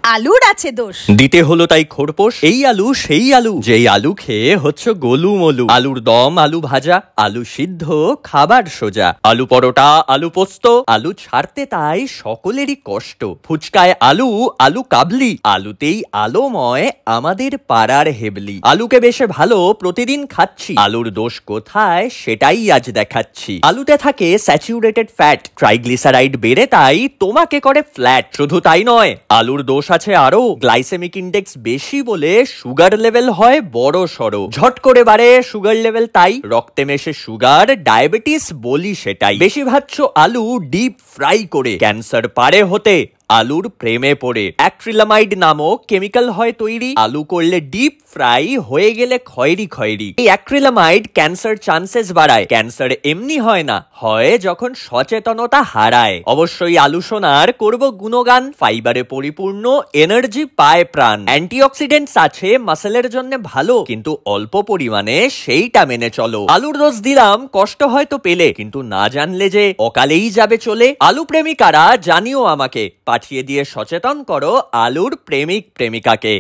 আলুর আছে দোষ। দিতে হলো তাই খোরপোশ। এই আলু সেই আলু, যেই আলু খেয়ে হচ্ছে গোলুমলু। আলুর দম, আলু ভাজা, আলু সিদ্ধ, খাবার সোজা। আলু পরোটা, আলু পোস্ত, আলু ছাড়তে তাই সকলেরই কষ্ট। ফুচকায় আলু, আলু কাবলি, আলুতেই আলোময় আমাদের পাড়ার হেবলি। আলুকে বেশে ভালো প্রতিদিন খাচ্ছি, আলুর দোষ কোথায় সেটাই আজ দেখাচ্ছি। আলুতে থাকে স্যাচুরেটেড ফ্যাট, ট্রাইগ্লিসারাইড বেড়ে তাই তোমাকে করে ফ্ল্যাট। শুধু তাই নয়, আলুর দোষ আছে আরো, গ্লাইসেমিক ইন্ডেক্স বেশি বলে সুগার লেভেল হয় বড় সড়ো। ঝট করে বাড়ে সুগার লেভেল, তাই রক্তে মেশে সুগার, ডায়াবেটিস বলি সেটাই। বেশি ভাজছ আলু ডিপ ফ্রাই করে, ক্যান্সার পারে হতে আলুর প্রেমে পড়ে। অ্যাক্রিলামাইড নামক কেমিক্যাল হয় তৈরি, আলু করলে ডিপ ফ্রাই, হয়ে গেলে খয়েরি খয়েরি। এই অ্যাক্রিলামাইড ক্যান্সার চান্সেস বাড়ায়। ক্যান্সার এমনি হয় না, হয় যখন সচেতনতা হারায়। অবশ্যই আলু সোনার করব গুণগান, ফাইবারে পরিপূর্ণ, এনার্জি পায় প্রাণ। অ্যান্টিঅক্সিডেন্টস আছে, মাসেলের জন্য ভালো, কিন্তু অল্প পরিমাণে, সেইটা মেনে চলো। আলুর রস দিলাম, কষ্ট হয়তো পেলে, কিন্তু না জানলে যে অকালেই যাবে চলে। আলু প্রেমিকারা জানিও আমাকে, পাঠিয়ে দিয়ে সচেতন করো আলুর প্রেমিক প্রেমিকাকে।